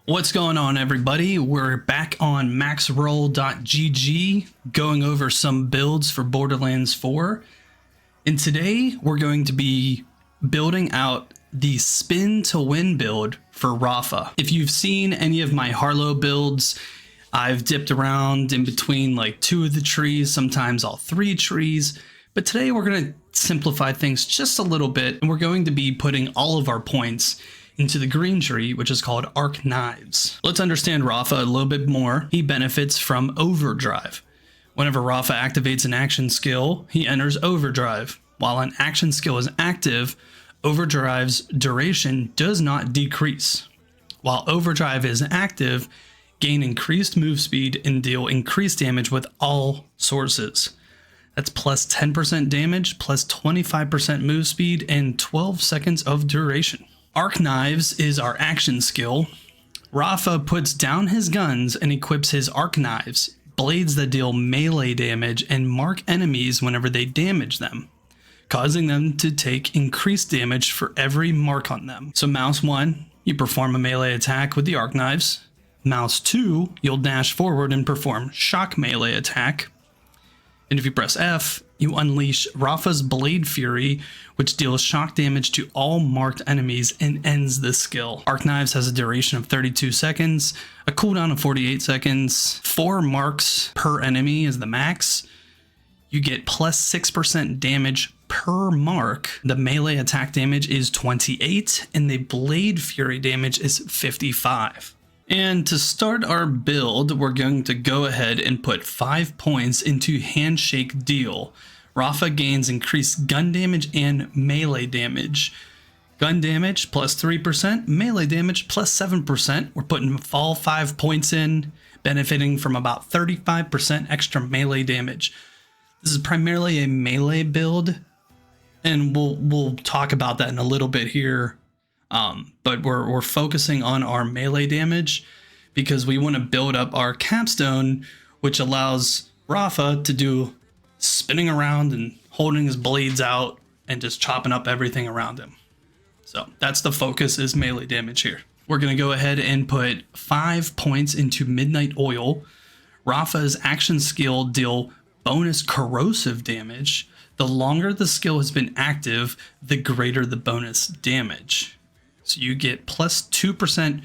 What's going on, everybody? We're back on maxroll.gg going over some builds for Borderlands 4. And today we're going to be building out the spin to win build for Rafa. If you've seen any of my Harlow builds, I've dipped around in between like two of the trees, sometimes all three trees. But today we're going to simplify things just a little bit, and we're going to be putting all of our points into the green tree, which is called Arc Knives. Let's understand Rafa a little bit more. He benefits from overdrive. Whenever Rafa activates an action skill, he enters overdrive. While an action skill is active, overdrive's duration does not decrease. While overdrive is active, gain increased move speed and deal increased damage with all sources. That's plus 10% damage, plus 25% move speed, and 12 seconds of duration. Arc Knives is our action skill. Rafa puts down his guns and equips his Arc Knives, blades that deal melee damage and mark enemies whenever they damage them, causing them to take increased damage for every mark on them. So mouse 1, you perform a melee attack with the Arc Knives. Mouse 2, you'll dash forward and perform shock melee attack. And if you press F, you unleash Rafa's Blade Fury, which deals shock damage to all marked enemies and ends the skill. Arc Knives has a duration of 32 seconds, a cooldown of 48 seconds, 4 marks per enemy is the max. You get plus 6% damage per mark. The melee attack damage is 28, and the Blade Fury damage is 55. And to start our build, we're going to go ahead and put 5 points into Handshake Deal. Rafa gains increased gun damage and melee damage. Gun damage plus 3%, melee damage plus 7%. We're putting all 5 points in, benefiting from about 35% extra melee damage. This is primarily a melee build, and we'll talk about that in a little bit here. But we're focusing on our melee damage because we want to build up our capstone, which allows Rafa to do spinning around and holding his blades out and just chopping up everything around him. So that's the focus, is melee damage here. We're going to go ahead and put 5 points into Midnight Oil. Rafa's action skill deal bonus corrosive damage. The longer the skill has been active, the greater the bonus damage. So you get plus 2%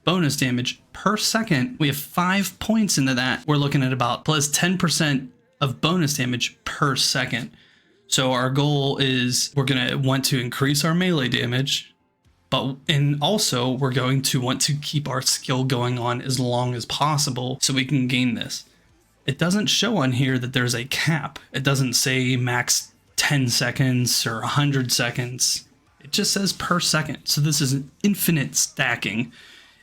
bonus damage per second. We have 5 points into that. We're looking at about plus 10% of bonus damage per second. So our goal is we're going to want to increase our melee damage, and also we're going to want to keep our skill going on as long as possible so we can gain this. It doesn't show on here that there's a cap. It doesn't say max 10 seconds or 100 seconds. It just says per second. So this is an infinite stacking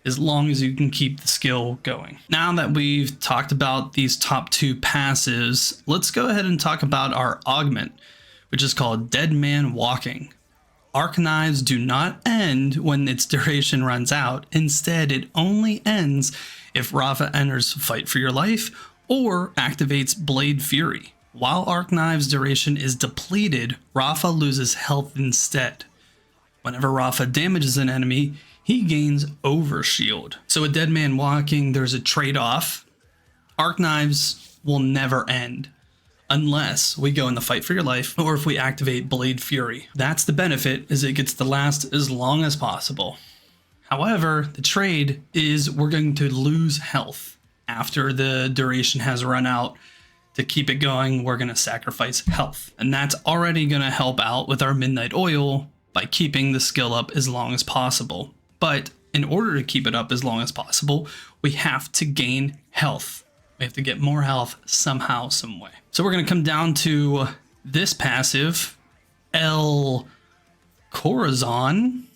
as long as you can keep the skill going. Now that we've talked about these top 2 passives, let's go ahead and talk about our augment, which is called Dead Man Walking. Arc Knives do not end when its duration runs out. Instead, it only ends if Rafa enters Fight for Your Life or activates Blade Fury. While Arc Knives' duration is depleted, Rafa loses health instead. Whenever Rafa damages an enemy, he gains Overshield. So with Dead Man Walking, there's a trade-off. Arc Knives will never end unless we go in the Fight for Your Life or if we activate Blade Fury. That's the benefit, is it gets to last as long as possible. However, the trade is we're going to lose health after the duration has run out. To keep it going, we're going to sacrifice health. And that's already going to help out with our Midnight Oil by keeping the skill up as long as possible. But in order to keep it up as long as possible, we have to gain health. We have to get more health somehow, some way. So we're going to come down to this passive, El Corazon.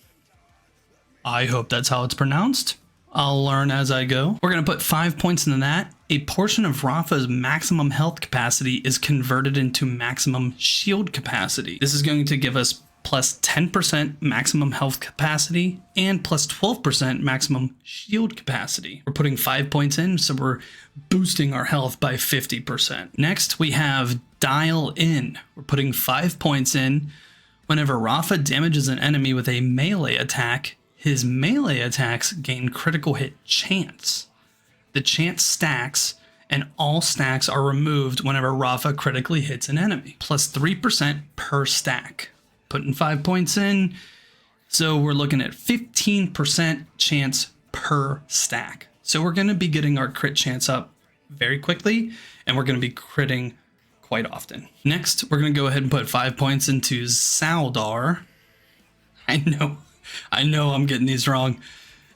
I hope that's how it's pronounced. I'll learn as I go. We're going to put 5 points into that. A portion of Rafa's maximum health capacity is converted into maximum shield capacity. This is going to give us plus 10% maximum health capacity and plus 12% maximum shield capacity. We're putting 5 points in, so we're boosting our health by 50%. Next, we have Dial In. We're putting 5 points in. Whenever Rafa damages an enemy with a melee attack, his melee attacks gain critical hit chance. The chance stacks, and all stacks are removed whenever Rafa critically hits an enemy, plus 3% per stack. Putting 5 points in, so we're looking at 15% chance per stack. So we're going to be getting our crit chance up very quickly, and we're going to be critting quite often. Next, we're going to go ahead and put 5 points into Saldar. I know I'm getting these wrong.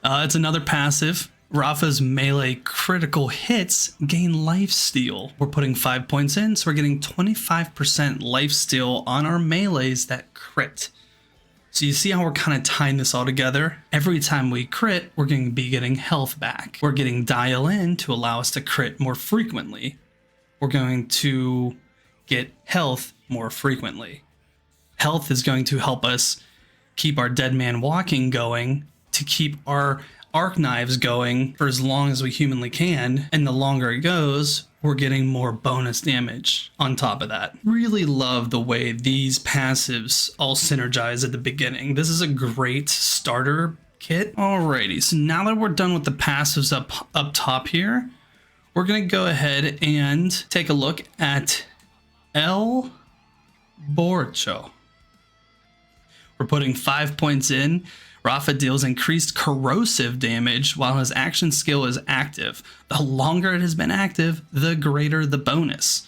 It's another passive. Rafa's melee critical hits gain lifesteal. We're putting 5 points in, so we're getting 25% lifesteal on our melees that crit. So you see how we're kind of tying this all together? Every time we crit, we're going to be getting health back. We're getting dial in to allow us to crit more frequently. We're going to get health more frequently. Health is going to help us keep our dead man walking going, to keep our arc knives going for as long as we humanly can, and the longer it goes, we're getting more bonus damage on top of that. Really love the way these passives all synergize at the beginning. This is a great starter kit. Alrighty, so now that we're done with the passives up top here, we're gonna go ahead and take a look at El Borcho. We're putting 5 points in. Rafa deals increased corrosive damage while his action skill is active. The longer it has been active, the greater the bonus.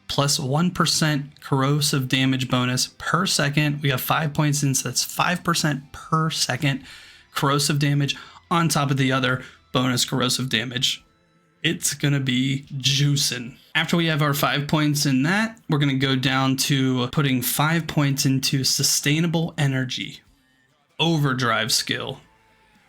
Plus 1% corrosive damage bonus per second. We have 5 points in, so that's 5% per second corrosive damage on top of the other bonus corrosive damage. It's gonna be juicing. After we have our 5 points in that, we're gonna go down to putting 5 points into sustainable energy. Overdrive skill.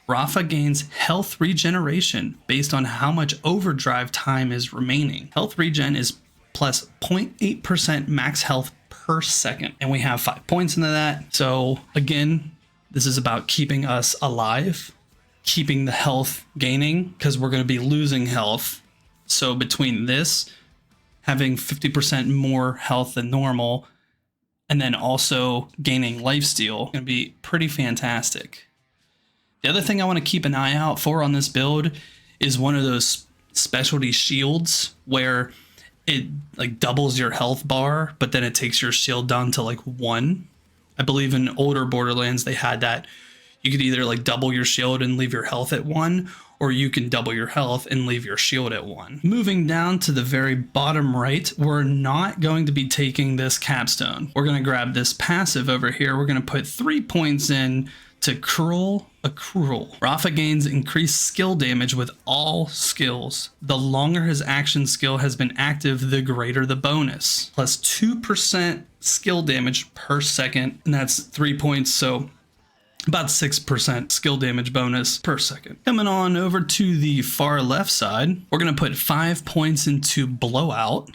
Rafa gains health regeneration based on how much overdrive time is remaining. Health regen is plus 0.8% max health per second. And we have 5 points into that. So again, this is about keeping us alive, keeping the health gaining, because we're going to be losing health. So between this, having 50% more health than normal, and then also gaining lifesteal, going to be pretty fantastic. The other thing I want to keep an eye out for on this build is one of those specialty shields where it like doubles your health bar, but then it takes your shield down to like 1. I believe in older Borderlands they had that. You could either like double your shield and leave your health at 1, or you can double your health and leave your shield at 1. Moving down to the very bottom right, we're not going to be taking this capstone. We're going to grab this passive over here. We're going to put 3 points in to Cruel Accrual. Rafa gains increased skill damage with all skills. The longer his action skill has been active, the greater the bonus. Plus 2% skill damage per second, and that's 3 points, so about 6% skill damage bonus per second. Coming on over to the far left side, we're going to put 5 points into Blowout.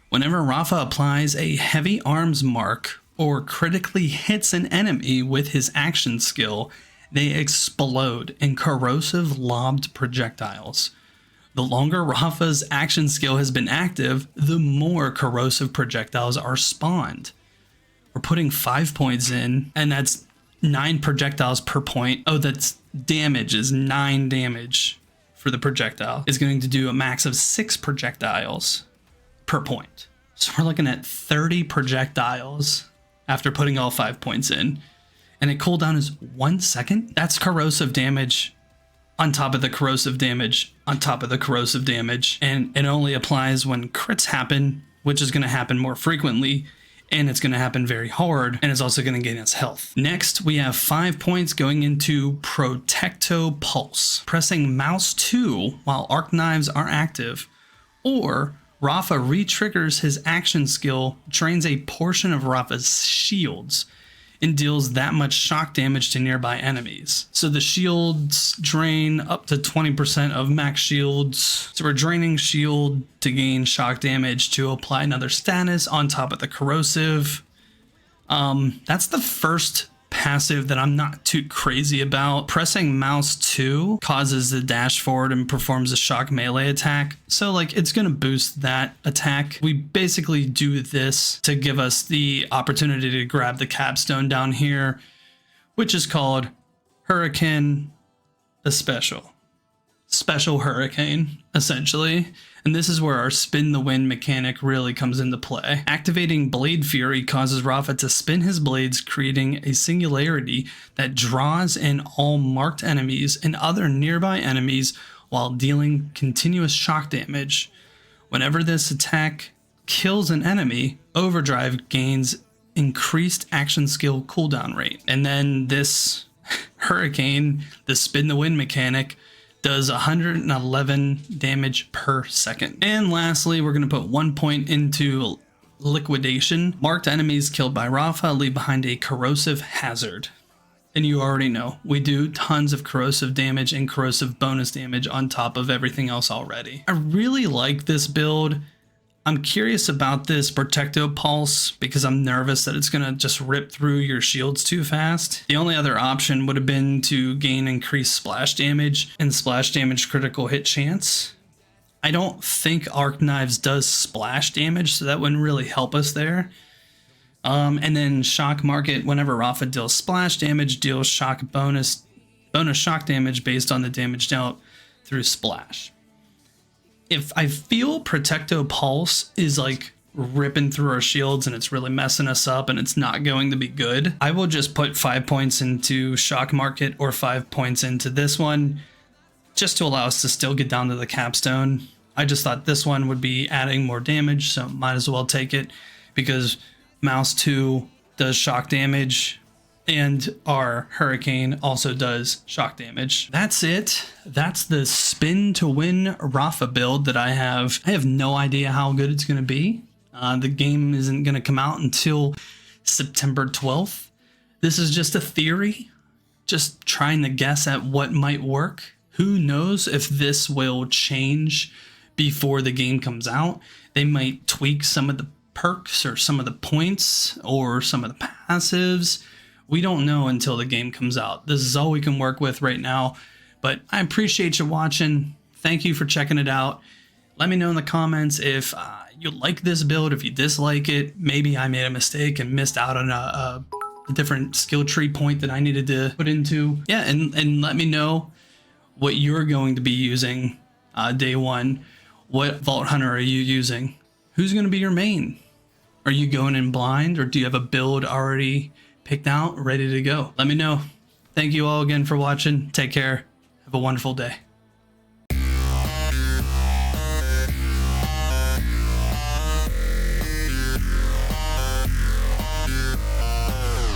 Whenever Rafa applies a heavy arms mark or critically hits an enemy with his action skill, they explode in corrosive lobbed projectiles. The longer Rafa's action skill has been active, the more corrosive projectiles are spawned. We're putting 5 points in, and that's 9 projectiles per point. Oh, that's damage is 9 damage for the projectile. It's going to do a max of 6 projectiles per point. So we're looking at 30 projectiles after putting all 5 points in. And it cooldown is 1 second. That's corrosive damage on top of the corrosive damage on top of the corrosive damage. And it only applies when crits happen, which is going to happen more frequently. And it's going to happen very hard, and it's also going to gain us health. Next, we have 5 points going into Protecto Pulse. Pressing mouse 2 while arc knives are active, or Rafa re-triggers his action skill, drains a portion of Rafa's shields, and deals that much shock damage to nearby enemies. So the shields drain up to 20% of max shields. So we're draining shield to gain shock damage to apply another status on top of the corrosive. That's the first passive that I'm not too crazy about. Pressing mouse 2 causes the dash forward and performs a shock melee attack. So like it's gonna boost that attack. We basically do this to give us the opportunity to grab the capstone down here, which is called Hurricane, a special hurricane, essentially. And this is where our spin the wind mechanic really comes into play. Activating Blade Fury causes Rafa to spin his blades, creating a singularity that draws in all marked enemies and other nearby enemies while dealing continuous shock damage. Whenever this attack kills an enemy, Overdrive gains increased action skill cooldown rate. And then this hurricane, the spin the wind mechanic, does 111 damage per second. And lastly, we're going to put 1 point into liquidation. Marked enemies killed by Rafa leave behind a corrosive hazard. And you already know, we do tons of corrosive damage and corrosive bonus damage on top of everything else already. I really like this build. I'm curious about this Protecto Pulse because I'm nervous that it's going to just rip through your shields too fast. The only other option would have been to gain increased splash damage and splash damage critical hit chance. I don't think Arc Knives does splash damage, so that wouldn't really help us there. And then Shock Market, whenever Rafa deals splash damage, deals shock bonus shock damage based on the damage dealt through splash. If I feel Protecto Pulse is like ripping through our shields and it's really messing us up and it's not going to be good, I will just put 5 points into Shock Market or 5 points into this one just to allow us to still get down to the capstone. I just thought this one would be adding more damage, so might as well take it because Mouse 2 does shock damage and our Hurricane also does shock damage. That's it. That's the spin to win Rafa build that I have. I have no idea how good it's going to be. The game isn't going to come out until September 12th. This is just a theory, just trying to guess at what might work. Who knows if this will change before the game comes out. They might tweak some of the perks or some of the points or some of the passives. We don't know until the game comes out. This is all we can work with right now, but I appreciate you watching. Thank you for checking it out. Let me know in the comments if you like this build, if you dislike it. Maybe I made a mistake and missed out on a different skill tree point that I needed to put into. Yeah, and let me know what you're going to be using day one. What Vault Hunter are you using? Who's going to be your main? Are you going in blind or do you have a build already picked out, ready to go? Let me know. Thank you all again for watching. Take care. Have a wonderful day.